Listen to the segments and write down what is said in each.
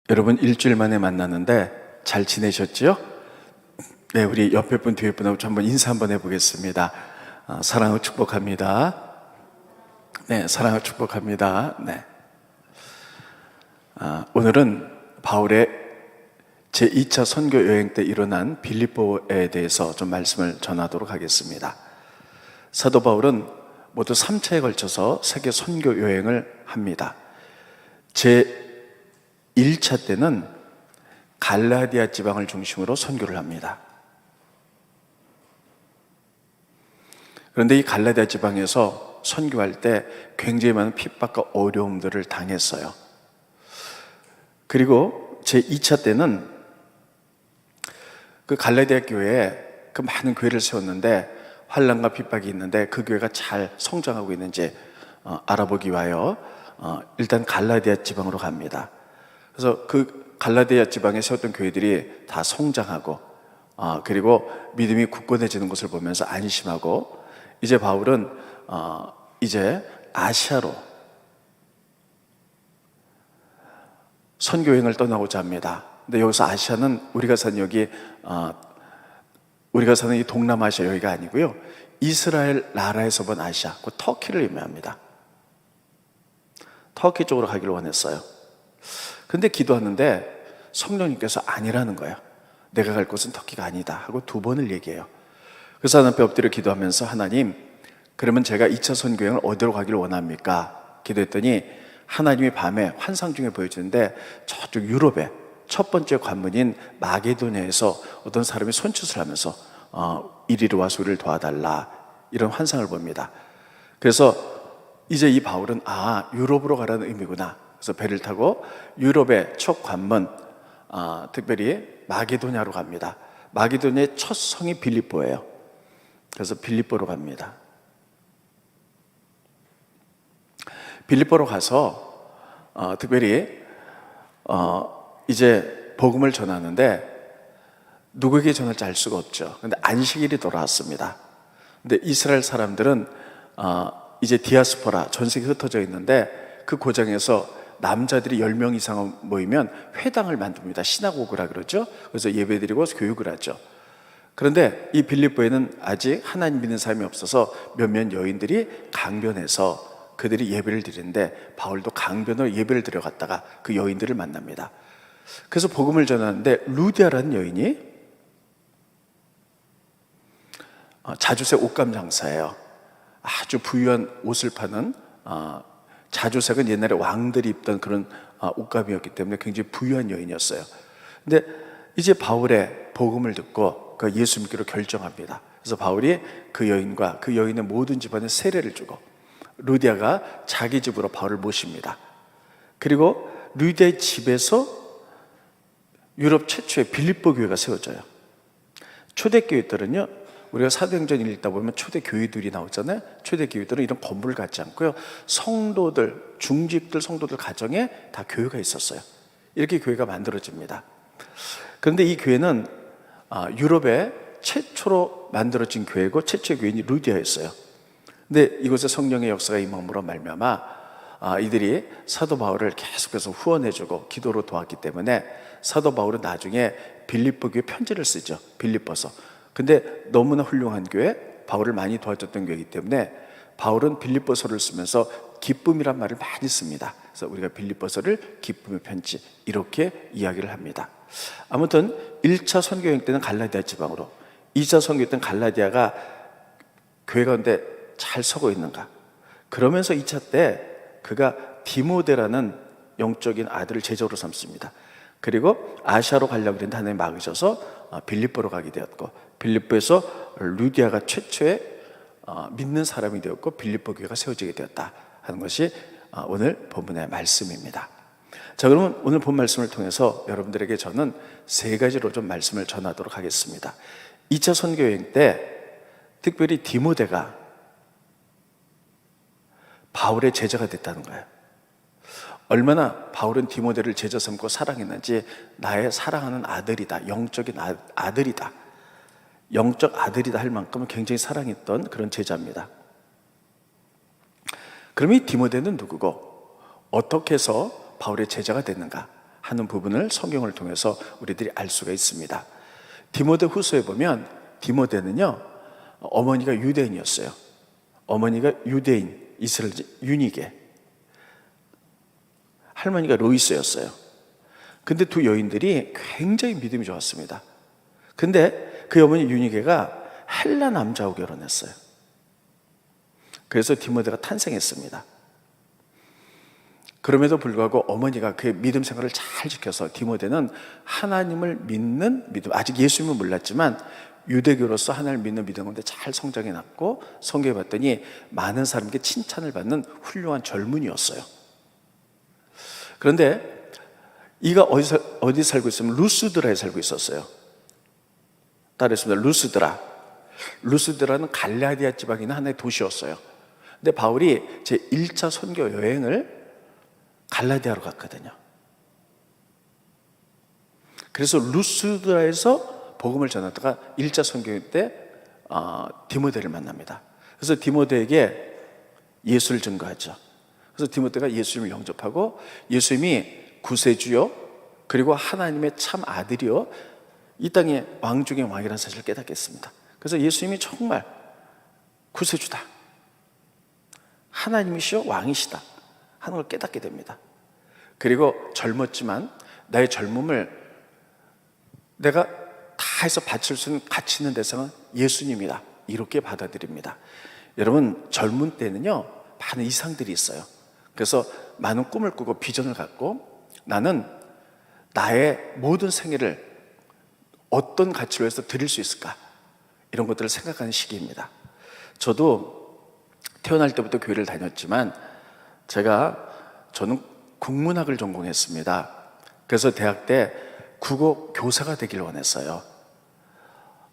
여러분 일주일 만에 만났는데 잘 지내셨죠? 네, 우리 옆에 분 뒤에 분하고 한번 인사 한번 해보겠습니다. 사랑하고 축복합니다. 네, 사랑하고 축복합니다. 네. 오늘은 바울의 제2차 선교 여행 때 일어난 빌립보에 대해서 좀 말씀을 전하도록 하겠습니다. 사도 바울은 모두 3차에 걸쳐서 세계 선교 여행을 합니다. 제1차 때는 갈라디아 지방을 중심으로 선교를 합니다. 그런데 이 갈라디아 지방에서 선교할 때 굉장히 많은 핍박과 어려움들을 당했어요. 그리고 제2차 때는 그 갈라디아 교회에 그 많은 교회를 세웠는데 환난과 핍박이 있는데 그 교회가 잘 성장하고 있는지 알아보기 위하여 일단 갈라디아 지방으로 갑니다. 그래서 그 갈라디아 지방에 세웠던 교회들이 다 성장하고 그리고 믿음이 굳건해지는 것을 보면서 안심하고 이제 바울은 이제 아시아로 선교여행을 떠나고자 합니다. 근데 여기서 아시아는 우리가 사는 이 동남아시아 여기가 아니고요, 이스라엘 나라에서 본 아시아, 그 터키를 의미합니다. 터키 쪽으로 가기를 원했어요. 근데 기도하는데 성령님께서 아니라는 거예요. 내가 갈 곳은 터키가 아니다 하고 2번을 얘기해요. 그래서 하나님 앞에 엎드려 기도하면서, 하나님, 그러면 제가 2차 선교여행을 어디로 가기를 원합니까? 기도했더니 하나님이 밤에 환상 중에 보여주는데 저쪽 유럽에 첫 번째 관문인 마게도냐에서 어떤 사람이 손짓을 하면서 이리로 와서 우리를 도와달라, 이런 환상을 봅니다. 그래서 이제 이 바울은 유럽으로 가라는 의미구나. 그래서 배를 타고 유럽의 첫 관문, 특별히 마게도냐로 갑니다. 마게도냐의 첫 성이 빌립보예요. 그래서 빌립보로 갑니다. 빌립보로 가서 특별히 이제 복음을 전하는데 누구에게 전할지 알 수가 없죠. 그런데 안식일이 돌아왔습니다. 근데 이스라엘 사람들은 이제 디아스포라, 전 세계에 흩어져 있는데 그 고장에서 남자들이 10명 이상 모이면 회당을 만듭니다. 시나고그라 그러죠. 그래서 예배드리고 교육을 하죠. 그런데 이 빌립보에는 아직 하나님 믿는 사람이 없어서 몇몇 여인들이 강변해서 그들이 예배를 드리는데 바울도 강변으로 예배를 드려갔다가 그 여인들을 만납니다. 그래서 복음을 전하는데 루디아라는 여인이 자주색 옷감 장사예요. 아주 부유한 옷을 파는, 자주색은 옛날에 왕들이 입던 그런 옷감이었기 때문에 굉장히 부유한 여인이었어요. 근데 이제 바울의 복음을 듣고 그 예수 믿기로 결정합니다. 그래서 바울이 그 여인과 그 여인의 모든 집안에 세례를 주고 루디아가 자기 집으로 바울을 모십니다. 그리고 루디아의 집에서 유럽 최초의 빌립보 교회가 세워져요. 초대교회들은요, 우리가 사도행전을 읽다 보면 초대교회들이 나오잖아요. 초대교회들은 이런 건물을 갖지 않고요, 성도들, 중직들, 성도들 가정에 다 교회가 있었어요. 이렇게 교회가 만들어집니다. 그런데 이 교회는 유럽에 최초로 만들어진 교회고 최초의 교인이 루디아였어요. 근데 이곳에 성령의 역사가 임함으로 말미암아 이들이 사도 바울을 계속해서 후원해주고 기도로 도왔기 때문에 사도 바울은 나중에 빌립보 교회 편지를 쓰죠. 빌립보서. 근데 너무나 훌륭한 교회, 바울을 많이 도와줬던 교회이기 때문에 바울은 빌립보서를 쓰면서 기쁨이란 말을 많이 씁니다. 그래서 우리가 빌립보서를 기쁨의 편지, 이렇게 이야기를 합니다. 아무튼 1차 선교여행 때는 갈라디아 지방으로, 2차 선교여행 때는 갈라디아가 교회 가운데 잘 서고 있는가. 그러면서 2차 때 그가 디모데라는 영적인 아들을 제자로 삼습니다. 그리고 아시아로 가려고 했는데 하나님이 막으셔서 빌립보로 가게 되었고, 빌립보에서 루디아가 최초의 믿는 사람이 되었고 빌립보 교회가 세워지게 되었다 하는 것이 오늘 본문의 말씀입니다. 자, 그러면 오늘 본 말씀을 통해서 여러분들에게 저는 3가지로 좀 말씀을 전하도록 하겠습니다. 2차 선교여행 때 특별히 디모데가 바울의 제자가 됐다는 거예요. 얼마나 바울은 디모데를 제자 삼고 사랑했는지, 나의 사랑하는 아들이다, 영적인 아들이다, 영적 아들이다 할 만큼 굉장히 사랑했던 그런 제자입니다. 그럼 이 디모데는 누구고 어떻게 해서 바울의 제자가 됐는가 하는 부분을 성경을 통해서 우리들이 알 수가 있습니다. 디모데 후서에 보면 디모데는요, 어머니가 유대인이었어요. 어머니가 유대인, 이스라엘 유니게, 할머니가 로이스였어요. 근데 두 여인들이 굉장히 믿음이 좋았습니다. 근데 그 어머니 유니게가 헬라 남자하고 결혼했어요. 그래서 디모데가 탄생했습니다. 그럼에도 불구하고 어머니가 그의 믿음 생활을 잘 지켜서 디모데는 하나님을 믿는 믿음, 아직 예수님은 몰랐지만 유대교로서 하나님을 믿는 믿음 가운데 잘 성장해 났고, 성경에 봤더니 많은 사람에게 칭찬을 받는 훌륭한 젊은이였어요. 그런데 이가 어디 살고 있으면 루스드라에 살고 있었어요. 따르겠습니다. 루스드라는 갈라디아 지방에 있는 하나의 도시였어요. 근데 바울이 제 1차 선교 여행을 갈라디아로 갔거든요. 그래서 루스드라에서 복음을 전하다가 1차 선교 때 디모데를 만납니다. 그래서 디모데에게 예수를 증거하죠. 그래서 디모데가 예수님을 영접하고 예수님이 구세주요 그리고 하나님의 참 아들이요 이 땅의 왕 중의 왕이라는 사실을 깨닫겠습니다. 그래서 예수님이 정말 구세주다, 하나님이시여 왕이시다 하는 걸 깨닫게 됩니다. 그리고 젊었지만 나의 젊음을 내가 다 해서 바칠 수 있는 가치 있는 대상은 예수님이다, 이렇게 받아들입니다. 여러분, 젊은 때는요 많은 이상들이 있어요. 그래서 많은 꿈을 꾸고 비전을 갖고 나는 나의 모든 생애를 어떤 가치로 해서 드릴 수 있을까, 이런 것들을 생각하는 시기입니다. 저도 태어날 때부터 교회를 다녔지만 저는 국문학을 전공했습니다. 그래서 대학 때 국어 교사가 되길 원했어요.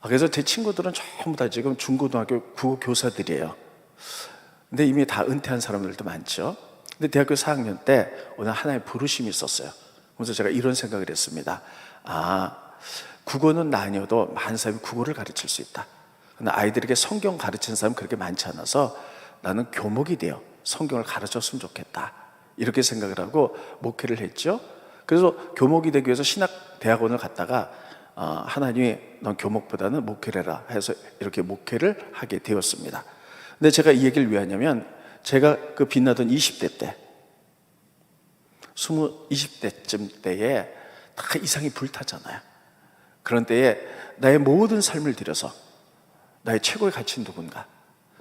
그래서 제 친구들은 전부 다 지금 중고등학교 국어 교사들이에요. 근데 이미 다 은퇴한 사람들도 많죠. 근데 대학교 4학년 때 오늘 하나의 부르심이 있었어요. 그래서 제가 이런 생각을 했습니다. 국어는 나 아니어도 많은 사람이 국어를 가르칠 수 있다. 근데 아이들에게 성경 가르치는 사람은 그렇게 많지 않아서 나는 교목이 되어 성경을 가르쳤으면 좋겠다, 이렇게 생각을 하고 목회를 했죠. 그래서 교목이 되기 위해서 신학대학원을 갔다가 하나님이 넌 교목보다는 목회를 해라 해서 이렇게 목회를 하게 되었습니다. 근데 제가 이 얘기를 왜 하냐면, 제가 그 빛나던 20대 때 20대쯤 때에 다 이상이 불타잖아요. 그런 때에 나의 모든 삶을 들여서 나의 최고의 가치는 누군가,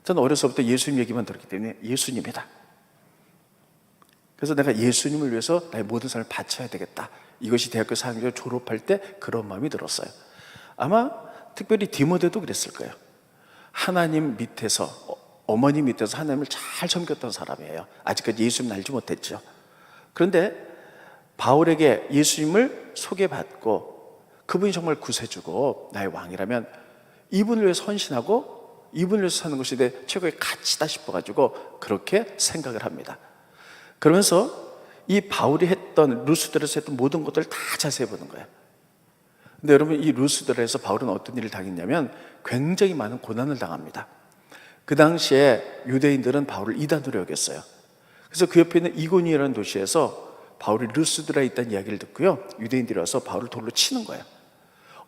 저는 어려서부터 예수님 얘기만 들었기 때문에 예수님이다. 그래서 내가 예수님을 위해서 나의 모든 삶을 바쳐야 되겠다. 이것이 대학교 4학년 졸업할 때 그런 마음이 들었어요. 아마 특별히 디모데도 그랬을 거예요. 하나님 밑에서, 어머니 밑에서 하나님을 잘 섬겼던 사람이에요. 아직까지 예수님을 알지 못했죠. 그런데 바울에게 예수님을 소개받고 그분이 정말 구세주고 나의 왕이라면 이분을 위해 헌신하고 이분을 위해서 사는 것이 내 최고의 가치다 싶어가지고 그렇게 생각을 합니다. 그러면서 이 바울이 했던, 루스드라에서 했던 모든 것들을 다 자세히 보는 거예요. 근데 여러분, 이 루스드라에서 바울은 어떤 일을 당했냐면 굉장히 많은 고난을 당합니다. 그 당시에 유대인들은 바울을 이단으로 여겼어요. 그래서 그 옆에 있는 이고니라는 도시에서 바울이 루스드라에 있다는 이야기를 듣고요, 유대인들이 와서 바울을 돌로 치는 거예요.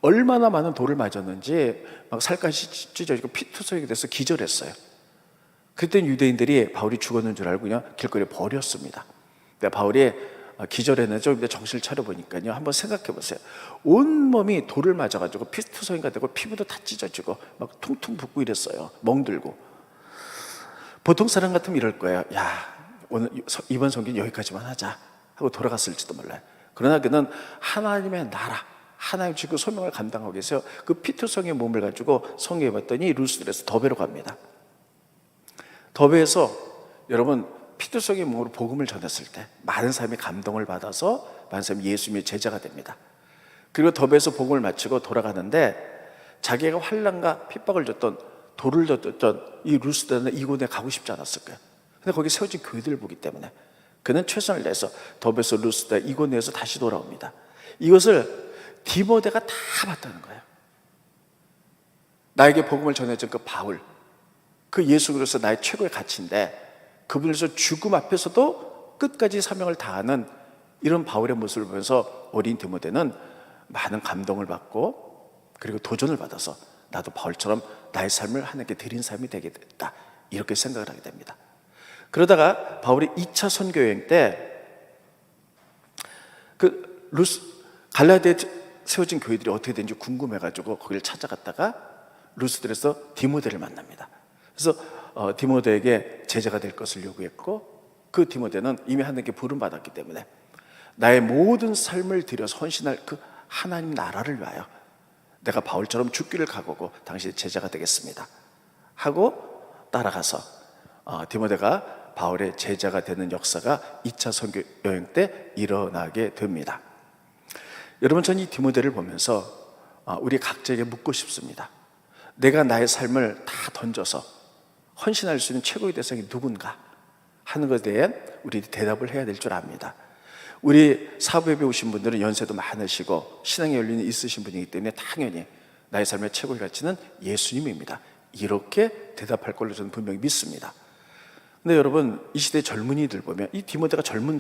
얼마나 많은 돌을 맞았는지 막 살갗이 찢어지고 피투성이가 돼서 기절했어요. 그때 유대인들이 바울이 죽었는 줄 알고 그냥 길거리에 버렸습니다. 근데 바울이 기절했는지 좀 정신을 차려보니까요, 한번 생각해 보세요. 온몸이 돌을 맞아가지고 피투성이가 되고 피부도 다 찢어지고 막 퉁퉁 붓고 이랬어요. 멍들고. 보통 사람 같으면 이럴 거예요. 야, 오늘 이번 성경은 여기까지만 하자 하고 돌아갔을지도 몰라요. 그러나 그는 하나님의 나라, 하나님 지금 소명을 감당하고 계세요. 그 피투성의 몸을 가지고 성경에 봤더니 루스드라에서 더베로 갑니다. 더베에서 여러분, 피투성의 몸으로 복음을 전했을 때 많은 사람이 감동을 받아서 많은 사람이 예수님의 제자가 됩니다. 그리고 더베에서 복음을 마치고 돌아가는데 자기가 환난과 핍박을 줬던, 돌을 줬던 이 루스드라는 이곳에 가고 싶지 않았을 거예요. 근데 거기 세워진 교회들을 보기 때문에 그는 최선을 내서 더베에서 루스드라 이곳에서 다시 돌아옵니다. 이것을 디모데가 다 봤다는 거예요. 나에게 복음을 전해준 그 바울, 그 예수 그리스도 나의 최고의 가치인데 그분에서 죽음 앞에서도 끝까지 사명을 다하는 이런 바울의 모습을 보면서 어린 디모데는 많은 감동을 받고 그리고 도전을 받아서 나도 바울처럼 나의 삶을 하나님께 드린 삶이 되게 됐다, 이렇게 생각을 하게 됩니다. 그러다가 바울이 2차 선교 여행 때 갈라디아에 세워진 교회들이 어떻게 되는지 궁금해가지고 거기를 찾아갔다가 루스드에서 디모데를 만납니다. 그래서 디모데에게 제자가 될 것을 요구했고, 그 디모데는 이미 하나님께 부름받았기 때문에 나의 모든 삶을 들여서 헌신할 그 하나님 나라를 위하여 내가 바울처럼 죽기를 각오하고 당신의 제자가 되겠습니다 하고 따라가서 디모데가 바울의 제자가 되는 역사가 2차 선교 여행 때 일어나게 됩니다. 여러분, 저는 이 디모데를 보면서 우리 각자에게 묻고 싶습니다. 내가 나의 삶을 다 던져서 헌신할 수 있는 최고의 대상이 누군가 하는 것에 대해 우리 대답을 해야 될 줄 압니다. 우리 사부예배 오신 분들은 연세도 많으시고 신앙의 연륜이 있으신 분이기 때문에 당연히 나의 삶의 최고의 가치는 예수님입니다, 이렇게 대답할 걸로 저는 분명히 믿습니다. 근데 여러분, 이 시대 젊은이들 보면, 이 디모데가 젊은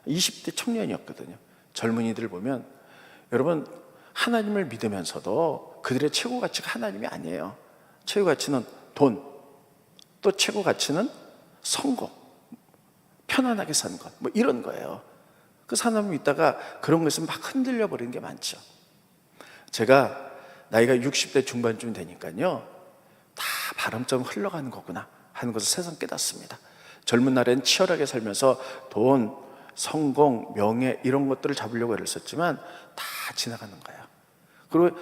20대 청년이었거든요. 젊은이들 보면 여러분, 하나님을 믿으면서도 그들의 최고 가치가 하나님이 아니에요. 최고 가치는 돈, 또 최고 가치는 성공, 편안하게 사는 것, 뭐 이런 거예요. 그 사람이 있다가 그런 것은 막 흔들려 버리는 게 많죠. 제가 나이가 60대 중반쯤 되니까요, 다 바람처럼 흘러가는 거구나 하는 것을 새삼 깨닫습니다. 젊은 날엔 치열하게 살면서 돈, 성공, 명예 이런 것들을 잡으려고 애를 썼지만 다 지나가는 거예요. 그리고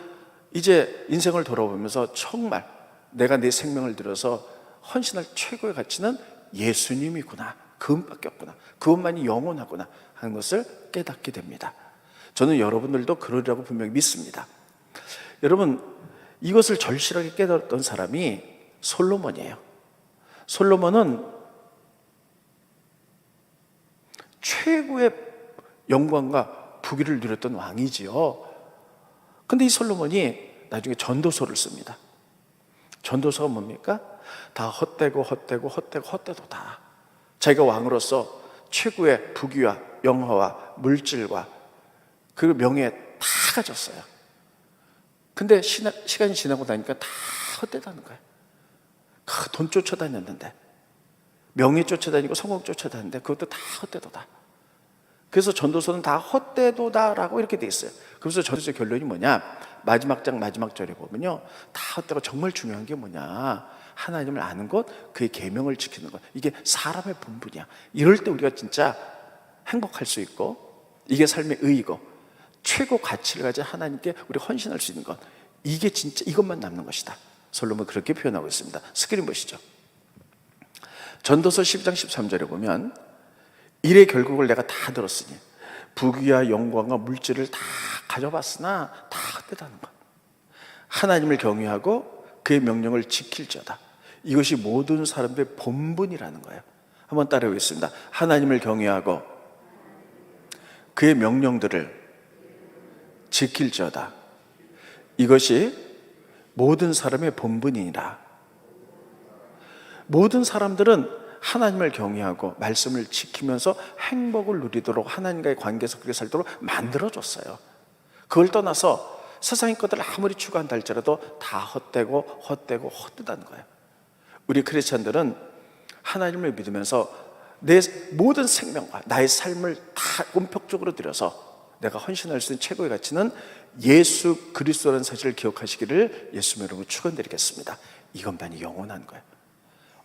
이제 인생을 돌아보면서 정말 내가 내 생명을 들여서 헌신할 최고의 가치는 예수님이구나, 그분밖에 없구나, 그분만이 영원하구나 하는 것을 깨닫게 됩니다. 저는 여러분들도 그러리라고 분명히 믿습니다. 여러분, 이것을 절실하게 깨달았던 사람이 솔로몬이에요. 솔로몬은 최고의 영광과 부귀를 누렸던 왕이지요. 근데 이 솔로몬이 나중에 전도서를 씁니다. 전도서가 뭡니까? 다 헛되도다. 자기가 왕으로서 최고의 부귀와 영화와 물질과 그 명예 다 가졌어요. 근데 시간이 지나고 나니까 다 헛되다는 거예요. 돈 쫓아다녔는데, 명예 쫓아다니고 성공 쫓아다녔는데 그것도 다 헛되도다. 그래서 전도서는 다 헛되도다라고 이렇게 돼 있어요. 그래서 전도서 결론이 뭐냐? 마지막 장 마지막 절에 보면요, 다 헛되고 정말 중요한 게 뭐냐? 하나님을 아는 것, 그의 계명을 지키는 것. 이게 사람의 본분이야. 이럴 때 우리가 진짜 행복할 수 있고, 이게 삶의 의의고, 최고 가치를 가진 하나님께 우리 헌신할 수 있는 것, 이게 진짜 이것만 남는 것이다. 솔로몬 그렇게 표현하고 있습니다. 스크린 보시죠. 전도서 10장 13절에 보면, 일의 결국을 내가 다 들었으니 부귀와 영광과 물질을 다 가져봤으나 다 헛되다는 것. 하나님을 경외하고 그의 명령을 지킬지어다. 이것이 모든 사람들의 본분이라는 거예요. 한번 따라해보겠습니다. 하나님을 경외하고 그의 명령들을 지킬지어다. 이것이 모든 사람의 본분이니라. 모든 사람들은 하나님을 경외하고 말씀을 지키면서 행복을 누리도록 하나님과의 관계에서 그렇게 살도록 만들어줬어요. 그걸 떠나서 세상의 것들을 아무리 추구한다 할지라도 다 헛되다는 거예요. 우리 크리스찬들은 하나님을 믿으면서 내 모든 생명과 나의 삶을 다 본격적으로 들여서 내가 헌신할 수 있는 최고의 가치는 예수 그리스도라는 사실을 기억하시기를 예수님의 이름으로 축원드리겠습니다. 이것만이 영원한 거예요.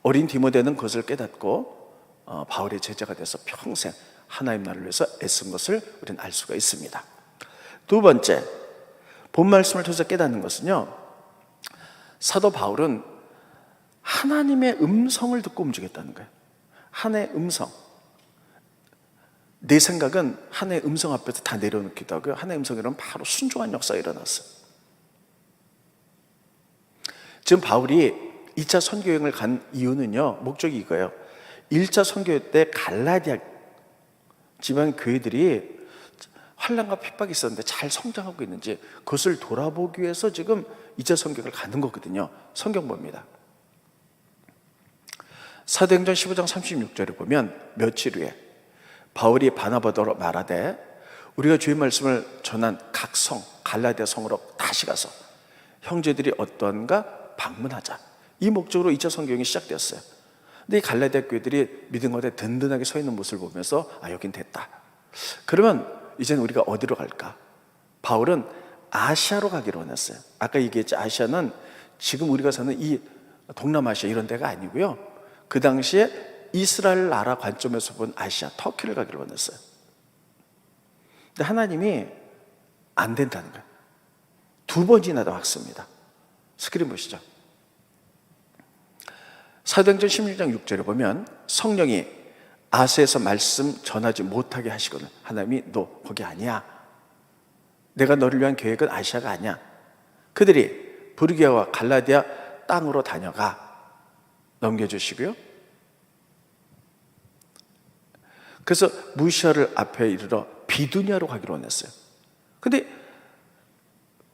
어린 디모데는 그것을 깨닫고 바울의 제자가 돼서 평생 하나님 나라를 위해서 애쓴 것을 우리는 알 수가 있습니다. 두 번째, 본 말씀을 통해서 깨닫는 것은요, 사도 바울은 하나님의 음성을 듣고 움직였다는 거예요. 하나님의 음성. 내 생각은 하나님의 음성 앞에서 다 내려놓기도 하고요, 하나님의 음성이라면 바로 순종한 역사가 일어났어요. 지금 바울이 2차 선교여행을 간 이유는요, 목적이 이거예요. 1차 선교 때 갈라디아 지방 교회들이 환난과 핍박이 있었는데 잘 성장하고 있는지 그것을 돌아보기 위해서 지금 2차 선교를 가는 거거든요. 성경 봅니다. 사도행전 15장 36절에 보면 며칠 후에 바울이 바나바더로 말하되 우리가 주의 말씀을 전한 각 성, 갈라디아 성으로 다시 가서 형제들이 어떠한가 방문하자. 이 목적으로 2차 성경이 시작되었어요. 근데 이 갈라디아 교회들이 믿음 가운데 든든하게 서 있는 모습을 보면서 여긴 됐다. 그러면 이제는 우리가 어디로 갈까? 바울은 아시아로 가기로 원했어요. 아까 얘기했죠. 아시아는 지금 우리가 사는 이 동남아시아 이런 데가 아니고요. 그 당시에 이스라엘 나라 관점에서 본 아시아, 터키를 가기로 원했어요. 근데 하나님이 안 된다는 거예요. 2번이나 더 확습니다. 스크린 보시죠. 사도행전 16장 6절에 보면 성령이 아시아에서 말씀 전하지 못하게 하시거든. 하나님이 너 거기 아니야. 내가 너를 위한 계획은 아시아가 아니야. 그들이 부르기아와 갈라디아 땅으로 다녀가. 넘겨주시고요. 그래서 무시아를 앞에 이르러 비두니아로 가기로 원했어요. 근데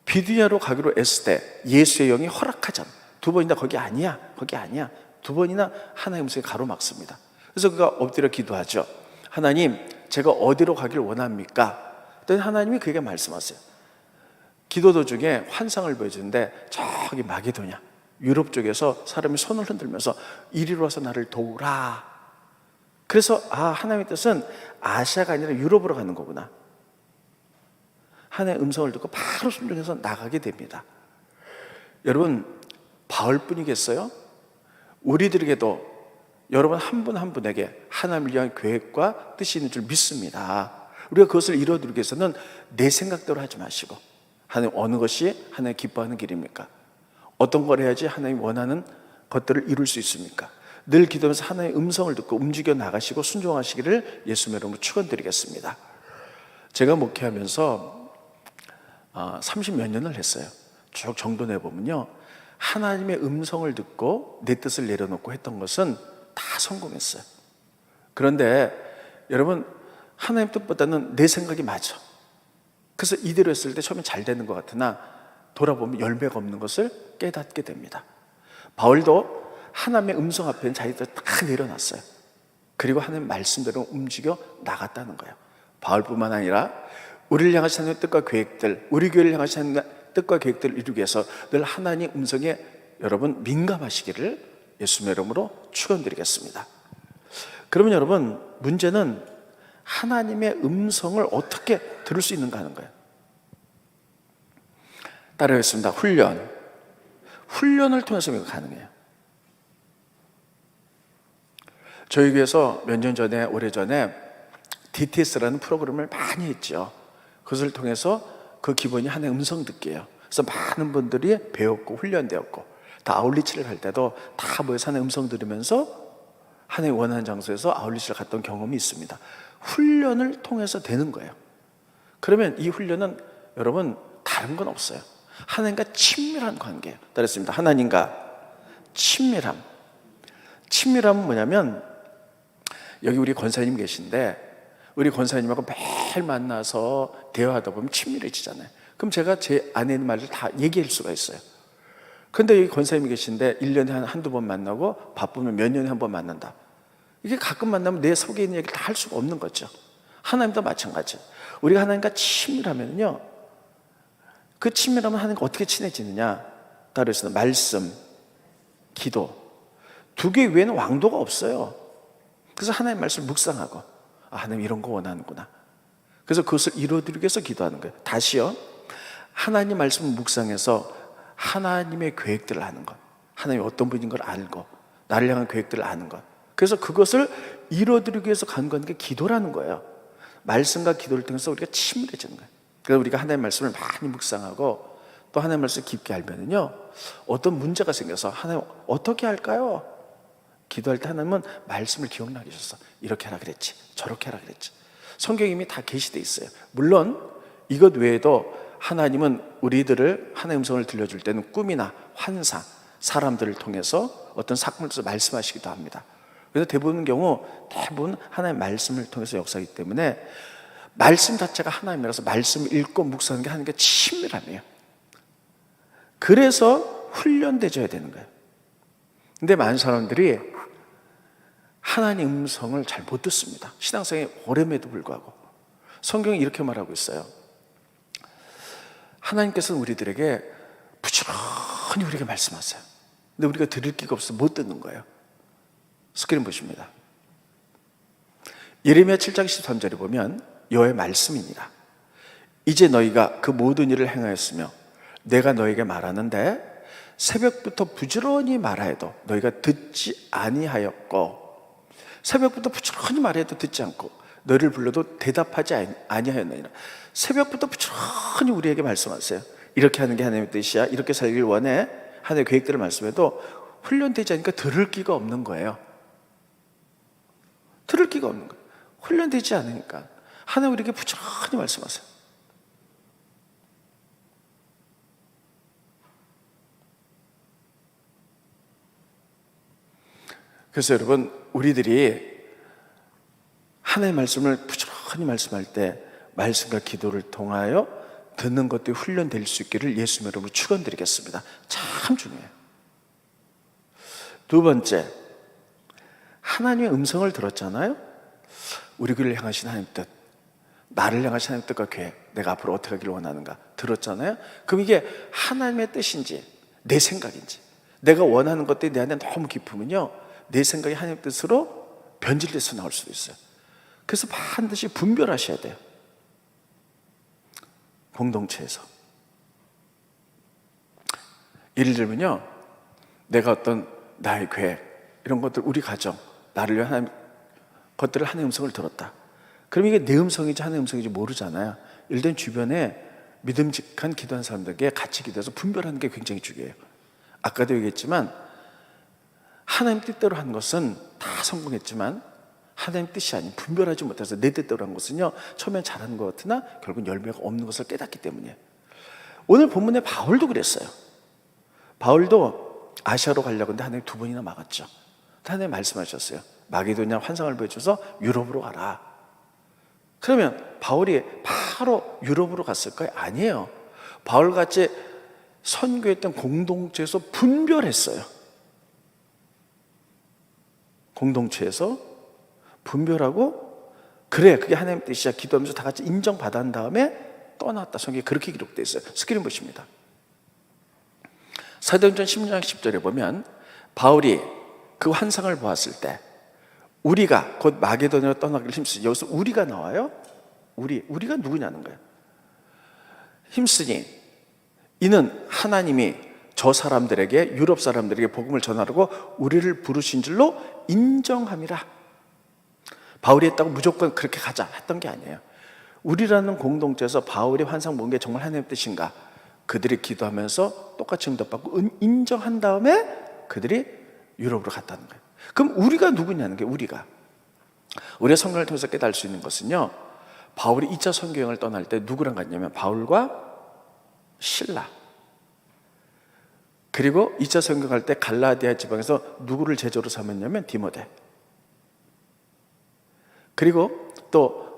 비두니아로 가기로 했을 때 예수의 영이 허락하잖아. 2번이나 거기 아니야. 거기 아니야. 2번이나 하나님의 음성이 가로막습니다. 그래서 그가 엎드려 기도하죠. 하나님, 제가 어디로 가길 원합니까? 그랬더니 하나님이 그에게 말씀하세요. 기도 도중에 환상을 보여주는데 저기 마게도냐, 유럽 쪽에서 사람이 손을 흔들면서 이리로 와서 나를 도우라. 그래서 하나님의 뜻은 아시아가 아니라 유럽으로 가는 거구나. 하나님의 음성을 듣고 바로 순종해서 나가게 됩니다. 여러분, 바울뿐이겠어요? 우리들에게도 여러분 한 분 한 분에게 하나님을 위한 계획과 뜻이 있는 줄 믿습니다. 우리가 그것을 이루어드리기 위해서는 내 생각대로 하지 마시고, 하나님 어느 것이 하나님 기뻐하는 길입니까? 어떤 걸 해야지 하나님 원하는 것들을 이룰 수 있습니까? 늘 기도하면서 하나님의 음성을 듣고 움직여 나가시고 순종하시기를 예수님의 이름으로 축원드리겠습니다. 제가 목회하면서 30몇 년을 했어요. 쭉 정도 내보면요, 하나님의 음성을 듣고 내 뜻을 내려놓고 했던 것은 다 성공했어요. 그런데 여러분, 하나님 뜻보다는 내 생각이 맞아. 그래서 이대로 했을 때 처음엔 잘 되는 것 같으나 돌아보면 열매가 없는 것을 깨닫게 됩니다. 바울도 하나님의 음성 앞에는 자기 뜻을 다 내려놨어요. 그리고 하나님 말씀대로 움직여 나갔다는 거예요. 바울뿐만 아니라 우리를 향하신 하나님의 뜻과 계획들, 우리 교회를 향하신 하나님의 뜻과 계획들을 이루기 위해서 늘 하나님 음성에 여러분 민감하시기를 예수님의 이름으로 축원드리겠습니다. 그러면 여러분, 문제는 하나님의 음성을 어떻게 들을 수 있는가 하는 거예요. 따라하겠습니다. 훈련을 통해서 이거 가능해요. 저희 교회에서 몇 년 전에, 오래전에 DTS라는 프로그램을 많이 했죠. 그것을 통해서 그 기본이 하나님의 음성 듣기예요. 그래서 많은 분들이 배웠고 훈련되었고, 다 아울리치를 갈 때도 다 모여서 하나님의 음성 들으면서 하나님의 원하는 장소에서 아울리치를 갔던 경험이 있습니다. 훈련을 통해서 되는 거예요. 그러면 이 훈련은 여러분 다른 건 없어요. 하나님과 친밀한 관계예요. 따랐습니다. 하나님과 친밀함. 친밀함은 뭐냐면, 여기 우리 권사님 계신데 우리 권사님하고 매일 만나서 대화하다 보면 친밀해지잖아요. 그럼 제가 제 안에 있는 말을 다 얘기할 수가 있어요. 그런데 여기 권사님이 계신데 1년에 한두 번 만나고 바쁘면 몇 년에 한 번 만난다. 이게 가끔 만나면 내 속에 있는 얘기를 다 할 수가 없는 거죠. 하나님도 마찬가지예요. 우리가 하나님과 친밀하면요, 그 친밀하면 하나님과 어떻게 친해지느냐? 따라서 말씀, 기도, 2개 외에는 왕도가 없어요. 그래서 하나님의 말씀을 묵상하고, 하나님 이런 거 원하는구나. 그래서 그것을 이루어드리기 위해서 기도하는 거예요. 다시요, 하나님 말씀을 묵상해서 하나님의 계획들을 아는 것, 하나님이 어떤 분인 걸 알고 나를 향한 계획들을 아는 것, 그래서 그것을 이루어드리기 위해서 간구하는 게 기도라는 거예요. 말씀과 기도를 통해서 우리가 친밀해지는 거예요. 그래서 우리가 하나님의 말씀을 많이 묵상하고 또 하나님의 말씀을 깊게 알면은요, 어떤 문제가 생겨서 하나님 어떻게 할까요? 기도할 때 하나님은 말씀을 기억나게 해주셔서 이렇게 하라 그랬지, 저렇게 하라 그랬지. 성경이 이미 다 계시되어 있어요. 물론 이것 외에도 하나님은 우리들을 하나님의 음성을 들려줄 때는 꿈이나 환상, 사람들을 통해서 어떤 사건을 통해서 말씀하시기도 합니다. 그래서 대부분 하나님의 말씀을 통해서 역사하기 때문에 말씀 자체가 하나님이라서 말씀을 읽고 묵상하는 게 하나님과 친밀함이에요. 그래서 훈련되어야 되는 거예요. 근데 많은 사람들이 하나님 음성을 잘 못 듣습니다. 신앙생활이 오래임에도 불구하고. 성경이 이렇게 말하고 있어요. 하나님께서는 우리들에게 부지런히 우리에게 말씀하세요. 근데 우리가 들을 기가 없어서 못 듣는 거예요. 스크린 보십니다. 예레미야 7장 13절에 보면 여호와의 말씀이니라. 이제 너희가 그 모든 일을 행하였으며 내가 너희에게 말하는데 새벽부터 부지런히 말하여도 너희가 듣지 아니하였고, 새벽부터 부지런히 말해도 듣지 않고 너희를 불러도 대답하지 아니하였느니라. 새벽부터 부지런히 우리에게 말씀하세요. 이렇게 하는 게 하나님의 뜻이야, 이렇게 살길 원해, 하나님의 계획들을 말씀해도 훈련되지 않으니까 들을 기가 없는 거예요. 들을 기가 없는 거예요. 훈련되지 않으니까. 하나님 우리에게 부지런히 말씀하세요. 그래서 여러분, 우리들이 하나님의 말씀을 부지런히 말씀할 때 말씀과 기도를 통하여 듣는 것들이 훈련될 수 있기를 예수님 이름으로 축원드리겠습니다. 참 중요해요. 두 번째, 하나님의 음성을 들었잖아요. 우리 귀를 향하신 하나님 뜻, 나를 향하신 하나님 뜻과 계획, 내가 앞으로 어떻게 하기를 원하는가 들었잖아요. 그럼 이게 하나님의 뜻인지 내 생각인지, 내가 원하는 것들이 내 안에 너무 깊으면요, 내 생각이 하나님의 뜻으로 변질돼서 나올 수도 있어요. 그래서 반드시 분별하셔야 돼요. 공동체에서 예를 들면요, 내가 어떤 나의 계획, 이런 것들, 우리 가정, 나를 위한 하나님 것들을 하나님의 음성을 들었다. 그럼 이게 내 음성인지 하나님의 음성인지 모르잖아요. 예를 들면 주변에 믿음직한 기도하는 사람들에게 같이 기도해서 분별하는 게 굉장히 중요해요. 아까도 얘기했지만 하나님 뜻대로 한 것은 다 성공했지만 하나님 뜻이 아닌, 분별하지 못해서 내 뜻대로 한 것은요, 처음엔 잘하는 것 같으나 결국 열매가 없는 것을 깨닫기 때문이에요. 오늘 본문에 바울도 그랬어요. 바울도 아시아로 가려고 했는데 하나님 두 번이나 막았죠. 하나님 말씀하셨어요. 마게도냐 환상을 보여줘서 유럽으로 가라. 그러면 바울이 바로 유럽으로 갔을까요? 아니에요. 바울같이 선교했던 공동체에서 분별했어요. 공동체에서 분별하고, 그래, 그게 하나님의 뜻이야, 기도하면서 다 같이 인정받은 다음에 떠났다. 성경에 그렇게 기록되어 있어요. 스크린 보십니다. 사도행전 16장 10절에 보면 바울이 그 환상을 보았을 때 우리가 곧 마게도냐로 떠나기를 힘쓰니, 여기서 우리가 나와요. 우리가 누구냐는 거예요. 힘쓰니 이는 하나님이 저 사람들에게, 유럽 사람들에게 복음을 전하라고 우리를 부르신 줄로 인정함이라. 바울이 했다고 무조건 그렇게 가자 했던 게 아니에요. 우리라는 공동체에서 바울이 환상 본 게 정말 하나님의 뜻인가, 그들이 기도하면서 똑같이 응답받고 인정한 다음에 그들이 유럽으로 갔다는 거예요. 그럼 우리가 누구냐는 게, 우리가 성경을 통해서 깨달을 수 있는 것은요, 바울이 2차 선교여행을 떠날 때 누구랑 갔냐면 바울과 실라, 그리고 2차 선교 갈 때 갈라디아 지방에서 누구를 제자로 삼았냐면 디모데, 그리고 또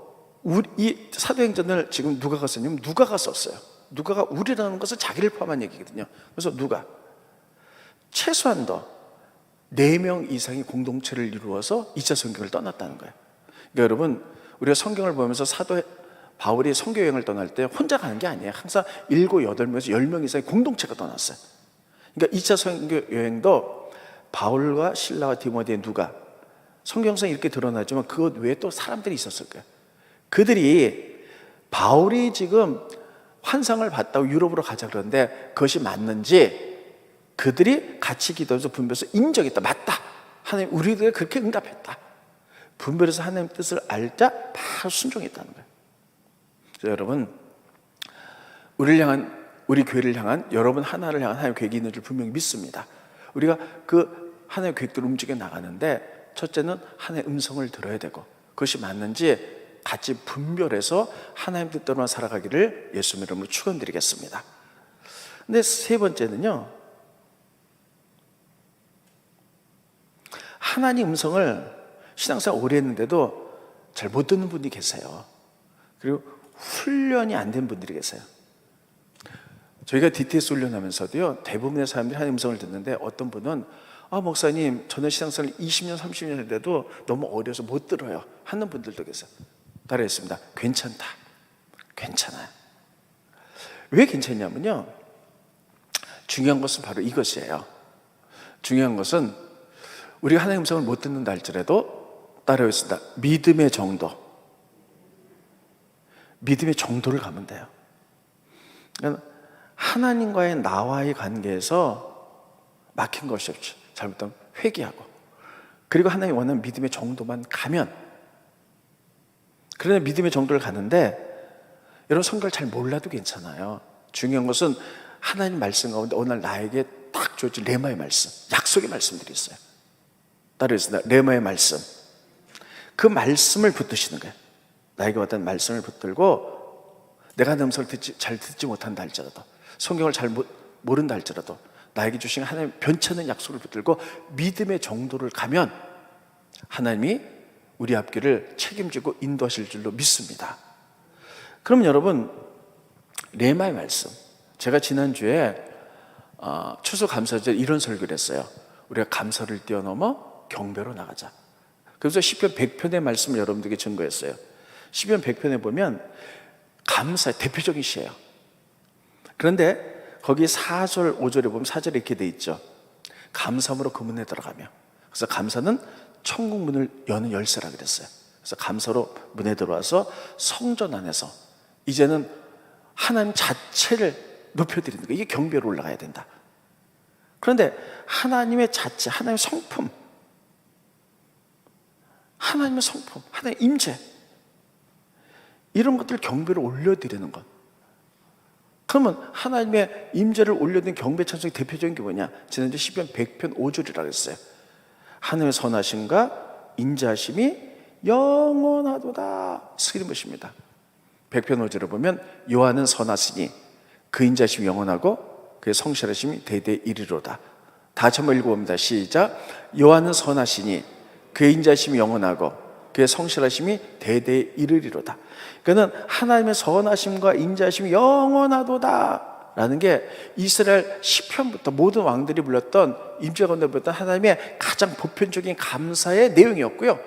이 사도행전을 지금 누가가 썼냐면 누가가 썼어요. 누가가 우리라는 것은 자기를 포함한 얘기거든요. 그래서 누가 최소한도 4명 이상의 공동체를 이루어서 2차 선교를 떠났다는 거예요. 그러니까 여러분, 우리가 성경을 보면서 사도 바울이 선교여행을 떠날 때 혼자 가는 게 아니에요. 항상 7, 8명에서 10명 이상의 공동체가 떠났어요. 그러니까 2차 선교여행도 바울과 실라와 디모데, 누가, 성경상에 이렇게 드러나지만 그것 외에 또 사람들이 있었을 거예요. 그들이 바울이 지금 환상을 봤다고 유럽으로 가자 그러는데 그것이 맞는지 그들이 같이 기도해서 분별해서 인정했다. 맞다. 하나님 우리들이 그렇게 응답했다. 분별해서 하나님 뜻을 알자 바로 순종했다는 거예요. 그래서 여러분, 우리 교회를 향한, 여러분 하나를 향한 하나님의 계획이 있는 줄 분명히 믿습니다. 우리가 그 하나님의 계획대로 움직여 나가는데 첫째는 하나님의 음성을 들어야 되고, 그것이 맞는지 같이 분별해서 하나님 뜻대로만 살아가기를 예수님 이름으로 축원드리겠습니다. 근데 세 번째는요, 하나님 음성을 신앙생활 오래 했는데도 잘 못 듣는 분이 계세요. 그리고 훈련이 안 된 분들이 계세요. 저희가 DTS 훈련하면서도요, 대부분의 사람들이 하나님 음성을 듣는데 어떤 분은 목사님, 저는 신앙생활 20년, 30년 했는데도 너무 어려서 못 들어요 하는 분들도 계세요. 따라했습니다. 괜찮다. 괜찮아요. 왜 괜찮냐면요, 중요한 것은 바로 이것이에요. 중요한 것은 우리가 하나님의 음성을 못 듣는다 할지라도, 따라했습니다, 믿음의 정도를 가면 돼요. 그러니까 하나님과의 나와의 관계에서 막힌 것이 없죠. 잘못하면 회개하고, 그리고 하나님이 원하는 믿음의 정도만 가면, 그러나 믿음의 정도를 가는데, 여러분 성경을 잘 몰라도 괜찮아요. 중요한 것은 하나님 말씀 가운데 오늘 나에게 딱 주어진 레마의 말씀, 약속의 말씀들이 있어요. 따르겠습니다. 레마의 말씀, 그 말씀을 붙드시는 거예요. 나에게 왔던 말씀을 붙들고, 내가 하나님 음성을 잘 듣지 못한다 할지라도, 성경을 잘 모른다 할지라도 나에게 주신 하나님 변찮은 약속을 붙들고 믿음의 정도를 가면 하나님이 우리 앞길을 책임지고 인도하실 줄로 믿습니다. 그럼 여러분, 레마의 말씀, 제가 지난주에 추수감사절 이런 설교를 했어요. 우리가 감사를 뛰어넘어 경배로 나가자. 그래서 시편 100편의 말씀을 여러분들에게 증거했어요. 시편 100편에 보면 감사의 대표적인 시예요. 그런데 거기 4절, 5절에 보면 4절에 이렇게 돼 있죠. 감사함으로 그 문에 들어가며. 그래서 감사는 천국 문을 여는 열쇠라 그랬어요. 그래서 감사로 문에 들어와서 성전 안에서 이제는 하나님 자체를 높여드리는 거예요. 이게 경배로 올라가야 된다. 그런데 하나님의 자체, 하나님의 성품, 하나님의 성품, 하나님의 임재, 이런 것들 경배로 올려드리는 것. 그러면 하나님의 임재를 올려드리는 경배 찬송의 대표적인 게 뭐냐? 지난주 시편 100편 5절이라고 했어요. 하나님의 선하심과 인자하심이 영원하도다. 스기는 것입니다. 100편 5절을 보면 여호와는 선하시니 그 인자하심이 영원하고 그의 성실하심이 대대 이르로다. 다 같이 한번 읽어봅니다. 시작. 여호와는 선하시니 그의 인자하심이 영원하고 그의 성실하심이 대대 이르리로다. 그는 하나님의 선하심과 인자하심이 영원하도다 라는 게 이스라엘 시편부터 모든 왕들이 불렀던, 임재 가운데 불렀던 하나님의 가장 보편적인 감사의 내용이었고요,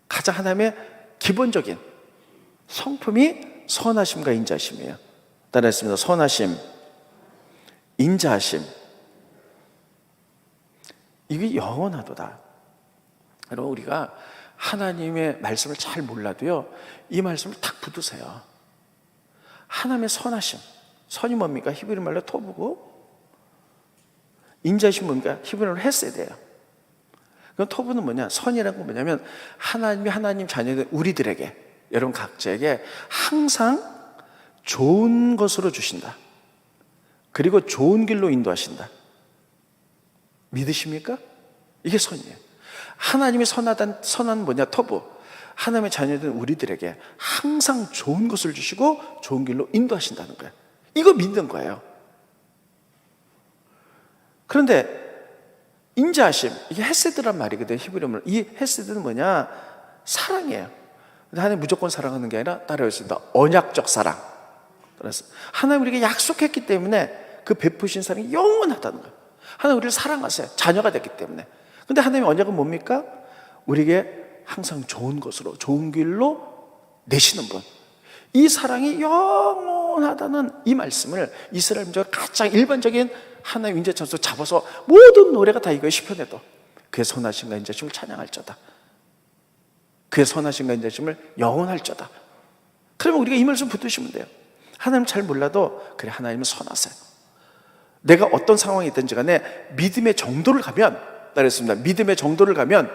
가장 하나님의 기본적인 성품이 선하심과 인자하심이에요. 따라했습니다. 선하심, 인자하심, 이게 영원하도다. 여러분, 우리가 하나님의 말씀을 잘 몰라도요, 이 말씀을 딱 붙으세요. 하나님의 선하심, 선이 뭡니까? 히브리 말로 토부고, 인자하심 뭡니까? 히브리 말로 헤세드예요. 그럼 토부는 뭐냐? 선이라는 건 뭐냐면 하나님이 하나님 자녀들 우리들에게, 여러분 각자에게 항상 좋은 것으로 주신다. 그리고 좋은 길로 인도하신다. 믿으십니까? 이게 선이에요. 하나님이 선한 뭐냐? 토부. 하나님의 자녀들 우리들에게 항상 좋은 것을 주시고 좋은 길로 인도하신다는 거예요. 이거 믿는 거예요. 그런데 인자하심, 이게 헤세드란 말이거든요. 히브리어로. 이 헤세드는 뭐냐? 사랑이에요. 하나님 무조건 사랑하는 게 아니라, 따라했습니다, 언약적 사랑. 그래서 하나님 우리에게 약속했기 때문에 그 베푸신 사랑이 영원하다는 거예요. 하나님 우리를 사랑하세요. 자녀가 됐기 때문에. 근데 하나님의 언약은 뭡니까? 우리에게 항상 좋은 것으로, 좋은 길로 내시는 분. 이 사랑이 영원하다는 이 말씀을 이스라엘 민족의 가장 일반적인 하나님 인자천수 잡아서 모든 노래가 다 이거에 시편에도 그의 선하심과 인자심을 찬양할자다. 그의 선하심과 인자심을 영원할자다. 그러면 우리가 이 말씀 붙드시면 돼요. 하나님 잘 몰라도 그래, 하나님은 선하세요. 내가 어떤 상황이 있든지 간에 믿음의 정도를 가면, 따르겠습니다, 믿음의 정도를 가면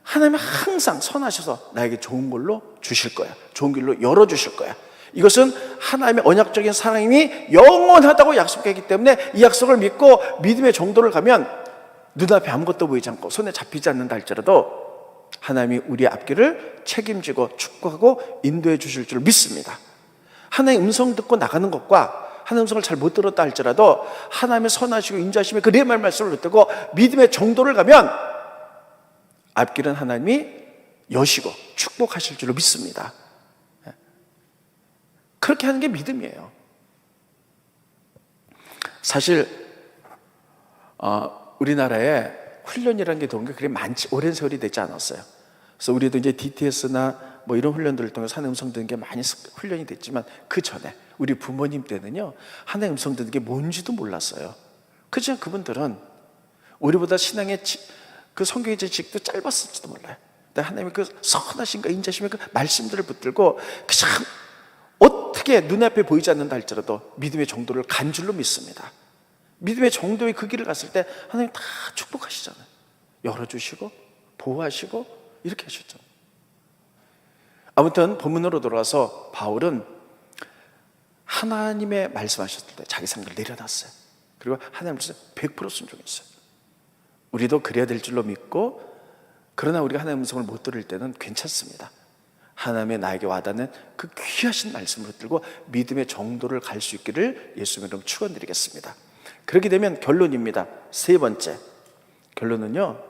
하나님은 항상 선하셔서 나에게 좋은 걸로 주실 거야. 좋은 길로 열어주실 거야. 이것은 하나님의 언약적인 사랑이 영원하다고 약속했기 때문에 이 약속을 믿고 믿음의 정도를 가면 눈앞에 아무것도 보이지 않고 손에 잡히지 않는다 할지라도 하나님이 우리의 앞길을 책임지고 축복하고 인도해 주실 줄 믿습니다. 하나님의 음성 듣고 나가는 것과 하나님의 음성을 잘 못 들었다 할지라도 하나님의 선하시고 인자하심의 그 레마의 말씀을 듣고 믿음의 정도를 가면 앞길은 하나님이 여시고 축복하실 줄로 믿습니다. 그렇게 하는 게 믿음이에요. 사실 우리나라에 훈련이라는 게 도는 게 그리 많지 오랜 세월이 되지 않았어요. 그래서 우리도 이제 DTS나 뭐 이런 훈련들을 통해서 하나님 음성 듣는 게 많이 훈련이 됐지만, 그 전에 우리 부모님 때는요, 하나님 음성 듣는 게 뭔지도 몰랐어요. 그렇지만 그분들은 우리보다 신앙의 그 성경의 지식도 짧았을지도 몰라요. 근데 하나님의 그 선하신가 인자심의 그 말씀들을 붙들고 참 어떻게 눈앞에 보이지 않는다 할지라도 믿음의 정도를 간줄로 믿습니다. 믿음의 정도의 그 길을 갔을 때 하나님 다 축복하시잖아요. 열어주시고 보호하시고 이렇게 하셨잖아요. 아무튼 본문으로 돌아와서 바울은 하나님의 말씀하셨을 때 자기 생각을 내려놨어요. 그리고 하나님 말씀에 100% 순종했어요. 우리도 그래야 될 줄로 믿고, 그러나 우리가 하나님의 음성을 못 들을 때는 괜찮습니다. 하나님의 나에게 와닿는 그 귀하신 말씀을 붙들고 믿음의 정도를 갈 수 있기를 예수님의 이름으로 축원드리겠습니다. 그렇게 되면 결론입니다. 세 번째 결론은요,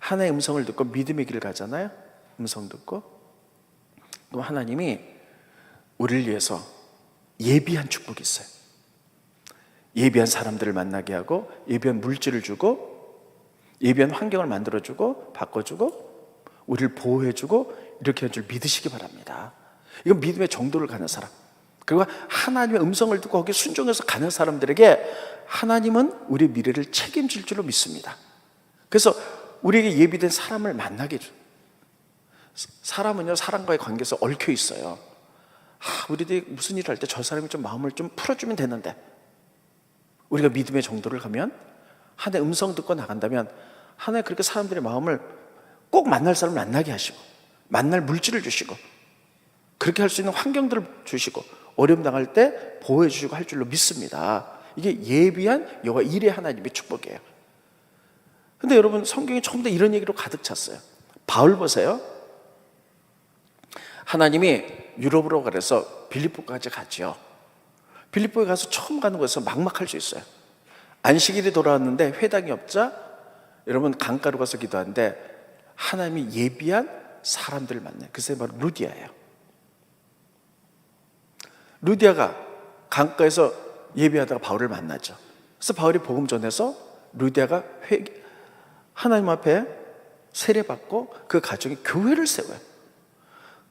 하나님의 음성을 듣고 믿음의 길을 가잖아요. 음성 듣고, 그럼 하나님이 우리를 위해서 예비한 축복이 있어요. 예비한 사람들을 만나게 하고, 예비한 물질을 주고, 예비한 환경을 만들어주고 바꿔주고 우리를 보호해주고 이렇게 할 줄 믿으시기 바랍니다. 이건 믿음의 정도를 가는 사람, 그리고 하나님의 음성을 듣고 거기에 순종해서 가는 사람들에게 하나님은 우리의 미래를 책임질 줄로 믿습니다. 그래서 우리에게 예비된 사람을 만나게 해줘. 사람은요, 사람과의 관계에서 얽혀 있어요. 우리들이 무슨 일을 할 때 저 사람이 좀 마음을 좀 풀어주면 되는데, 우리가 믿음의 정도를 가면, 하나님의 음성 듣고 나간다면 하나님 그렇게 사람들의 마음을 꼭 만날 사람을 만나게 하시고, 만날 물질을 주시고, 그렇게 할 수 있는 환경들을 주시고, 어려움 당할 때 보호해 주시고 할 줄로 믿습니다. 이게 예비한 여호와 일의 하나님의 축복이에요. 근데 여러분, 성경이 전부 다 이런 얘기로 가득 찼어요. 바울 보세요. 하나님이 유럽으로 가서 빌립보까지 갔죠. 빌립보에 가서 처음 가는 곳에서 막막할 수 있어요. 안식일이 돌아왔는데 회당이 없자 여러분 강가로 가서 기도하는데 하나님이 예비한 사람들을 만나요. 그 사람이 바로 루디아예요. 루디아가 강가에서 예배하다가 바울을 만나죠. 그래서 바울이 복음 전해서 루디아가 하나님 앞에 세례받고 그 가정에 교회를 세워요.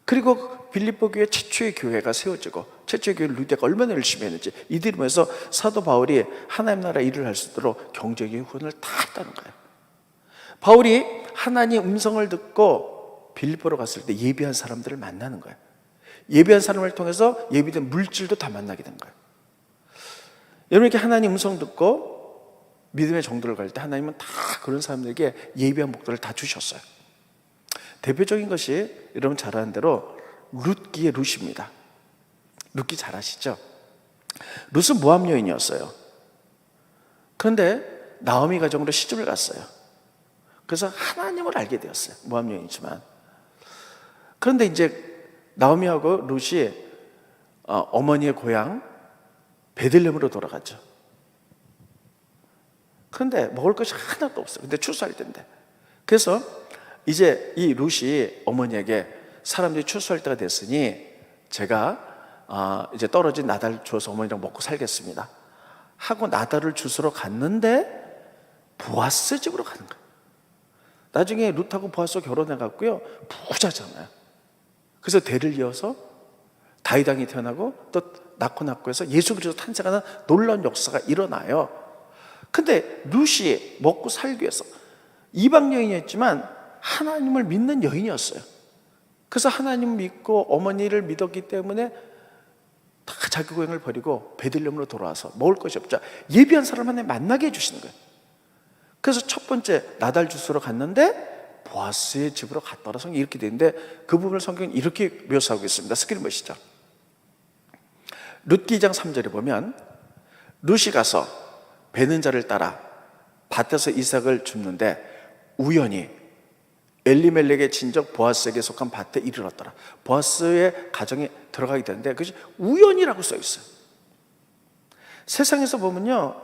그리고 빌립보 교회 최초의 교회가 세워지고, 최초의 교회 루디아가 얼마나 열심히 했는지 이들을 위해서 사도 바울이 하나님 나라 일을 할 수 있도록 경제적인 후원을 다 했다는 거예요. 바울이 하나님 음성을 듣고 빌립보로 갔을 때 예비한 사람들을 만나는 거예요. 예비한 사람을 통해서 예비된 물질도 다 만나게 된 거예요. 여러분, 이렇게 하나님 음성 듣고 믿음의 정도를 갈 때 하나님은 다 그런 사람들에게 예비한 목도를 다 주셨어요. 대표적인 것이 여러분 잘 아는 대로 룻기의 룻입니다. 룻기 잘 아시죠? 룻은 모압 여인이었어요. 그런데 나오미 가정으로 시집을 갔어요. 그래서 하나님을 알게 되었어요. 모압 여인이지만. 그런데 이제 나오미하고 룻이 어머니의 고향 베들레헴으로 돌아갔죠. 그런데 먹을 것이 하나도 없어요. 근데 추수할 때인데. 그래서 이제 이 룻이 어머니에게 사람들이 추수할 때가 됐으니 제가 이제 떨어진 나달 주어서 어머니랑 먹고 살겠습니다 하고 나달을 주스러 갔는데 보아스 집으로 가는 거예요. 나중에 룻하고 보아스가 결혼해갖고요, 부자잖아요. 그래서 대를 이어서 다윗 왕이 태어나고 또 낳고 해서 예수 그리스도 탄생하는 놀라운 역사가 일어나요. 근데 룻이 먹고 살기 위해서 이방 여인이었지만 하나님을 믿는 여인이었어요. 그래서 하나님을 믿고 어머니를 믿었기 때문에 다 자기 고향을 버리고 베들레헴으로 돌아와서 먹을 것이 없자 예비한 사람 하나 만나게 해주시는 거예요. 그래서 첫 번째 나달 주스로 갔는데 보아스의 집으로 갔더라. 성경이 이렇게 되는데 그 부분을 성경은 이렇게 묘사하고 있습니다. 스크린 보시죠. 룻기 2장 3절에 보면 룻이 가서 베는 자를 따라 밭에서 이삭을 줍는데 우연히 엘리멜렉의 친족 보아스에게 속한 밭에 이르렀더라. 보아스의 가정에 들어가게 되는데 그것이 우연이라고 써 있어요. 세상에서 보면요,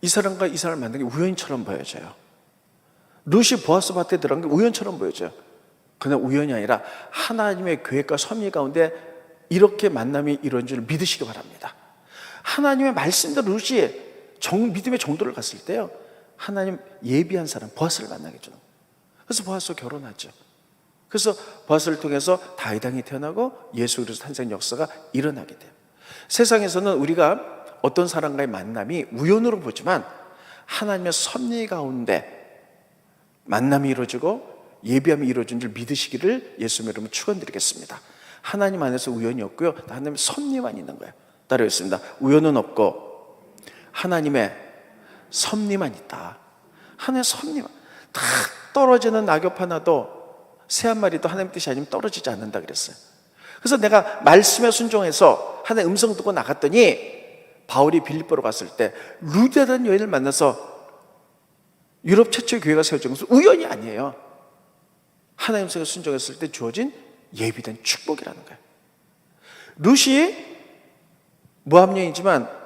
이 사람과 이 사람을 만난 게 우연처럼 보여져요. 룻이 보아스 밭에 들어간 게 우연처럼 보여져요. 그냥 우연이 아니라 하나님의 계획과 섭리 가운데 이렇게 만남이 이루어진 줄 믿으시기 바랍니다. 하나님의 말씀대로 룻이 믿음의 정도를 갔을 때요, 하나님 예비한 사람 보아스를 만나게 해주는 거예요. 그래서 보아스와 결혼하죠. 그래서 보아스를 통해서 다윗 왕이 태어나고 예수 그리스도 탄생 역사가 일어나게 돼요. 세상에서는 우리가 어떤 사람과의 만남이 우연으로 보지만 하나님의 섭리 가운데 만남이 이루어지고 예비함이 이루어진 줄 믿으시기를 예수님 이름으로 축원드리겠습니다. 하나님 안에서 우연이 없고요, 하나님의 섭리만 있는 거예요. 따라했습니다. 우연은 없고 하나님의 섭리만 있다. 하나님의 섭리만. 다 떨어지는 낙엽 하나도 새 한 마리도 하나님 뜻이 아니면 떨어지지 않는다 그랬어요. 그래서 내가 말씀에 순종해서 하나님의 음성 듣고 나갔더니 바울이 빌립보로 갔을 때 루디아라는 여인을 만나서 유럽 최초의 교회가 세워진 것은 우연이 아니에요. 하나님 음성에 순종했을 때 주어진 예비된 축복이라는 거예요. 룻이 모압 여인이지만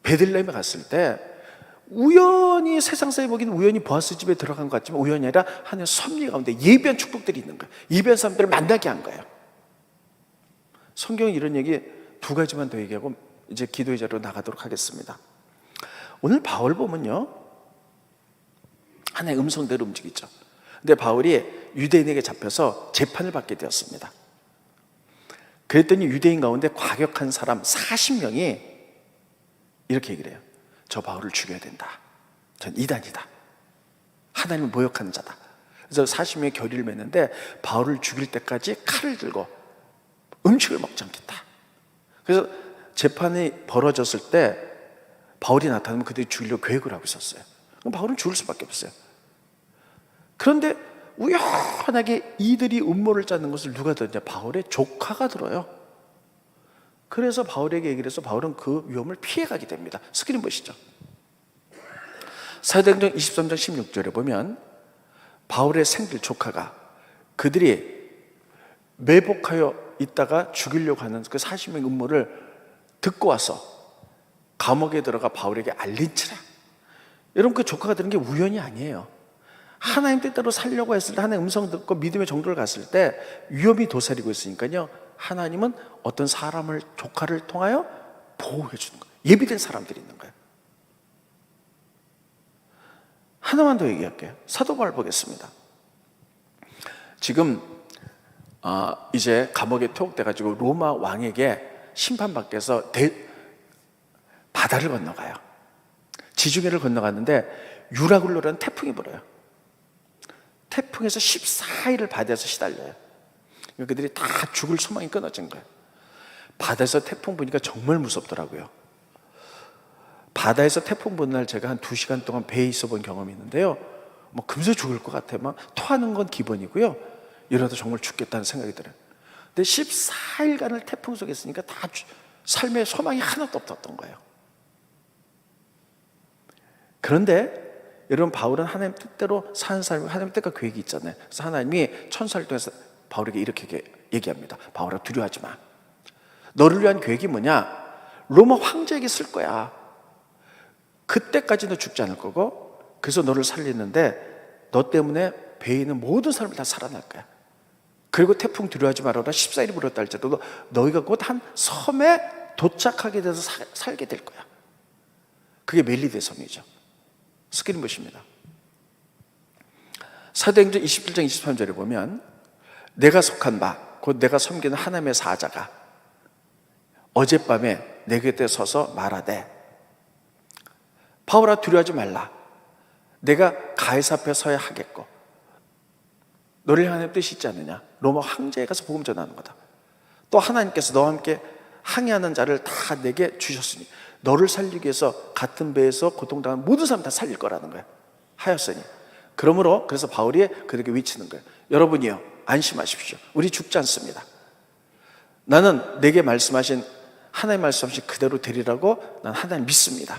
베들레헴에 갔을 때 우연히 세상사에 보기는 우연히 보아스 집에 들어간 것 같지만 우연이 아니라 하나님의 섭리 가운데 예비한 축복들이 있는 거예요. 예비한 사람들을 만나게 한 거예요. 성경은 이런 얘기 두 가지만 더 얘기하고 이제 기도의 자리로 나가도록 하겠습니다. 오늘 바울 보면요, 하나의 음성대로 움직이죠. 근데 바울이 유대인에게 잡혀서 재판을 받게 되었습니다. 그랬더니 유대인 가운데 과격한 사람 40명이 이렇게 얘기를 해요. 저 바울을 죽여야 된다. 전 이단이다. 하나님을 모욕하는 자다. 그래서 40명의 결의를 맺는데 바울을 죽일 때까지 칼을 들고 음식을 먹지 않겠다. 그래서 재판이 벌어졌을 때 바울이 나타나면 그들이 죽이려고 계획을 하고 있었어요. 그럼 바울은 죽을 수밖에 없어요. 그런데 우연하게 이들이 음모를 짜는 것을 누가 들었냐? 바울의 조카가 들어요. 그래서 바울에게 얘기를 해서 바울은 그 위험을 피해가게 됩니다. 스크린 보시죠. 사도행전 23장 16절에 보면 바울의 생들 조카가 그들이 매복하여 있다가 죽이려고 하는 그 40명의 음모를 듣고 와서 감옥에 들어가 바울에게 알린치라. 여러분, 그 조카가 들은 게 우연이 아니에요. 하나님 뜻대로 살려고 했을 때, 하나님의 음성 듣고 믿음의 정도를 갔을 때 위험이 도사리고 있으니까요, 하나님은 어떤 사람을, 조카를 통하여 보호해 주는 거예요. 예비된 사람들이 있는 거예요. 하나만 더 얘기할게요. 사도 바울 보겠습니다. 지금 이제 감옥에 투옥돼가지고 로마 왕에게 심판받기 위해서 바다를 건너가요. 지중해를 건너갔는데 유라굴로라는 태풍이 불어요. 태풍에서 14일을 바다에서 시달려요. 그들이 다 죽을 소망이 끊어진 거예요. 바다에서 태풍 부니까 정말 무섭더라고요. 바다에서 태풍 부는 날 제가 한 2시간 동안 배에 있어 본 경험이 있는데요, 뭐 금세 죽을 것 같아요. 막 토하는 건 기본이고요, 이러다 정말 죽겠다는 생각이 들어요. 근데 14일간을 태풍 속에 있으니까 다 삶에 소망이 하나도 없었던 거예요. 그런데 여러분, 바울은 하나님 뜻대로 사는 사람이 하나님 뜻과 계획이 있잖아요. 그래서 하나님이 천사를 통해서 바울에게 이렇게 얘기합니다. 바울아, 두려워하지 마. 너를 위한 계획이 뭐냐? 로마 황제에게 쓸 거야. 그때까지 너 죽지 않을 거고, 그래서 너를 살리는데 너 때문에 배에 있는 모든 사람을 다 살아날 거야. 그리고 태풍 두려워하지 말아라. 14일이 불었다 할지라도 너희가 곧 한 섬에 도착하게 돼서 살게 될 거야. 그게 멜리데 섬이죠. 스크린 보십니다. 사도행전 27장 23절에 보면 내가 속한 바, 곧 내가 섬기는 하나님의 사자가 어젯밤에 내 곁에 서서 말하되 바울아, 두려워하지 말라. 내가 가이사 앞에 서야 하겠고 너를 향하는 뜻이 있지 않느냐? 로마 황제에 가서 복음 전하는 거다. 또 하나님께서 너와 함께 항해하는 자를 다 내게 주셨으니 너를 살리기 위해서 같은 배에서 고통당하는 모든 사람 다 살릴 거라는 거예요. 하였으니. 그러므로 그래서 바울이 그들에게 외치는 거예요. 여러분이요, 안심하십시오. 우리 죽지 않습니다. 나는 내게 말씀하신 하나님 말씀하신 그대로 되리라고 난 하나님 믿습니다.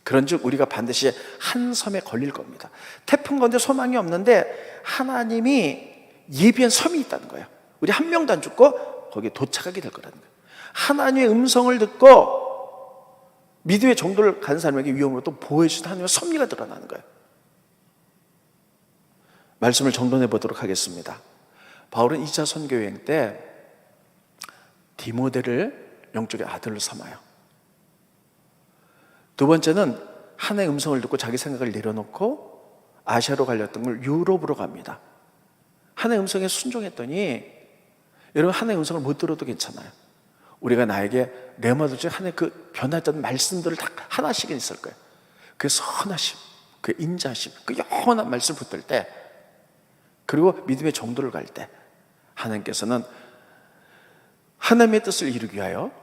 그런즉 우리가 반드시 한 섬에 걸릴 겁니다. 태풍 가운데 소망이 없는데 하나님이 예비한 섬이 있다는 거예요. 우리 한 명도 안 죽고 거기에 도착하게 될 거라는 거예요. 하나님의 음성을 듣고 믿음의 정도를 가는 사람에게 위험으로 또 보호해 주신 하나님의 섭리가 드러나는 거예요. 말씀을 정돈해 보도록 하겠습니다. 바울은 2차 선교 여행 때 디모데를 영적의 아들로 삼아요. 두 번째는 하나의 음성을 듣고 자기 생각을 내려놓고 아시아로 갈렸던 걸 유럽으로 갑니다. 하나의 음성에 순종했더니, 여러분, 하나의 음성을 못 들어도 괜찮아요. 우리가 나에게 레마도 중에 하나의 그 변화했던 말씀들을 다 하나씩은 있을 거예요. 그 선하심, 그 인자심, 그 영원한 말씀을 붙들 때, 그리고 믿음의 정도를 갈 때 하나님께서는 하나님의 뜻을 이루기 위하여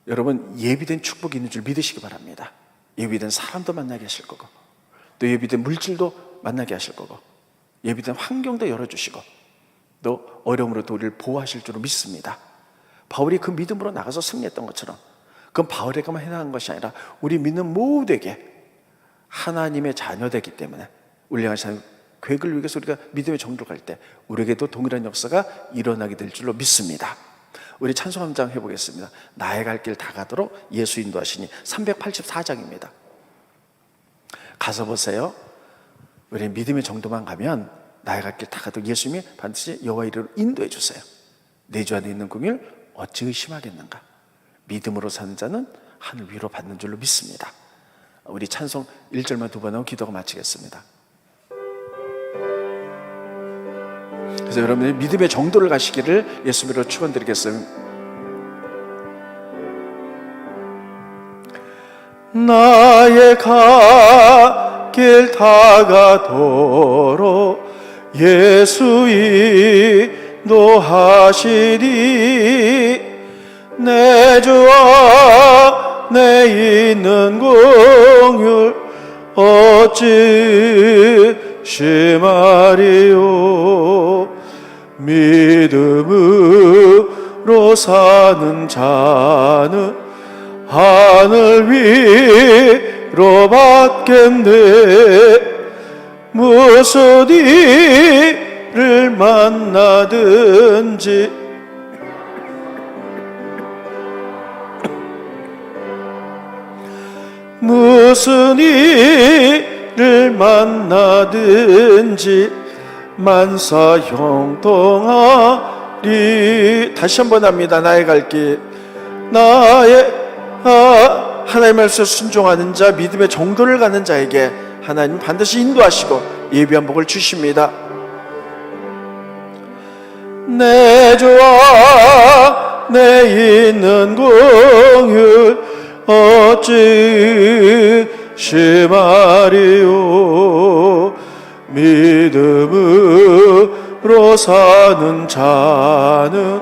여러분 예비된 축복이 있는 줄 믿으시기 바랍니다. 예비된 사람도 만나게 하실 거고, 또 예비된 물질도 만나게 하실 거고, 예비된 환경도 열어주시고, 또 어려움으로도 우리를 보호하실 줄로 믿습니다. 바울이 그 믿음으로 나가서 승리했던 것처럼, 그건 바울에게만 해당한 것이 아니라 우리 믿는 모두에게 하나님의 자녀되기 때문에 우리 향하신 계획을 위해서 우리가 믿음의 정도로 갈 때 우리에게도 동일한 역사가 일어나게 될 줄로 믿습니다. 우리 찬송 한 장 해보겠습니다. 나의 갈 길 다 가도록 예수 인도하시니. 384장입니다. 가서 보세요. 우리 믿음의 정도만 가면 나의 갈 길 다 가도록 예수님이 반드시 여호와 이름으로 인도해 주세요. 내 주 안에 있는 궁을 어찌 의심하겠는가. 믿음으로 사는 자는 하늘 위로 받는 줄로 믿습니다. 우리 찬송 1절만 두 번 하고 기도가 마치겠습니다. 그래서 여러분들이 믿음의 정도를 가시기를 예수님으로 축원드리겠습니다. 나의 갈 길 다 가도록 예수 인도하시리. 내 주 안에 있는 공율 어찌 심하리요. 믿음으로 사는 자는 하늘 위로 받겠네. 무슨 일을 만나든지 무슨 일을 만나든지 만사 형통하리. 다시 한번 합니다. 나의 갈 길, 하나님의 말씀에 순종하는 자, 믿음의 정도를 가는 자에게 하나님 반드시 인도하시고 예비한 복을 주십니다. 내 주 안에 있는 공율 어찌 심하리요. 믿음으로 사는 자는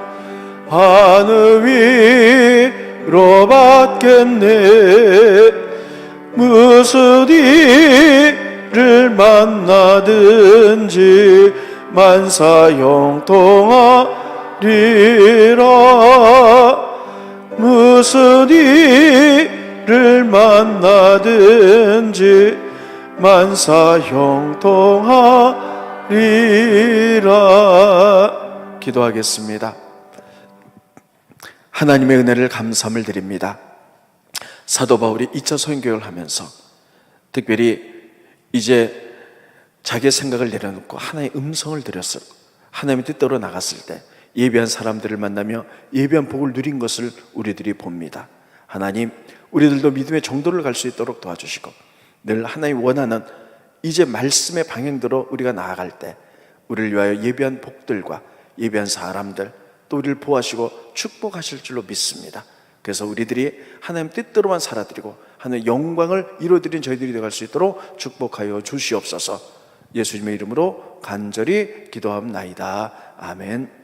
하늘 위로 받겠네. 무슨 일을 만나든지 만사 형통하리라. 무슨 일을 만나든지 만사 형통하리라. 기도하겠습니다. 하나님의 은혜를 감사함을 드립니다. 사도 바울이 2차 선교를 하면서 특별히 이제 자기의 생각을 내려놓고 하나의 음성을 들였을, 하나님의 뜻대로 나갔을 때 예비한 사람들을 만나며 예비한 복을 누린 것을 우리들이 봅니다. 하나님, 우리들도 믿음의 정도를 갈 수 있도록 도와주시고 늘 하나님 원하는 이제 말씀의 방향대로 우리가 나아갈 때 우리를 위하여 예비한 복들과 예비한 사람들, 또 우리를 보호하시고 축복하실 줄로 믿습니다. 그래서 우리들이 하나님 뜻대로만 살아드리고 하나님의 영광을 이루어드린 저희들이 되어갈 수 있도록 축복하여 주시옵소서. 예수님의 이름으로 간절히 기도하옵나이다. 아멘.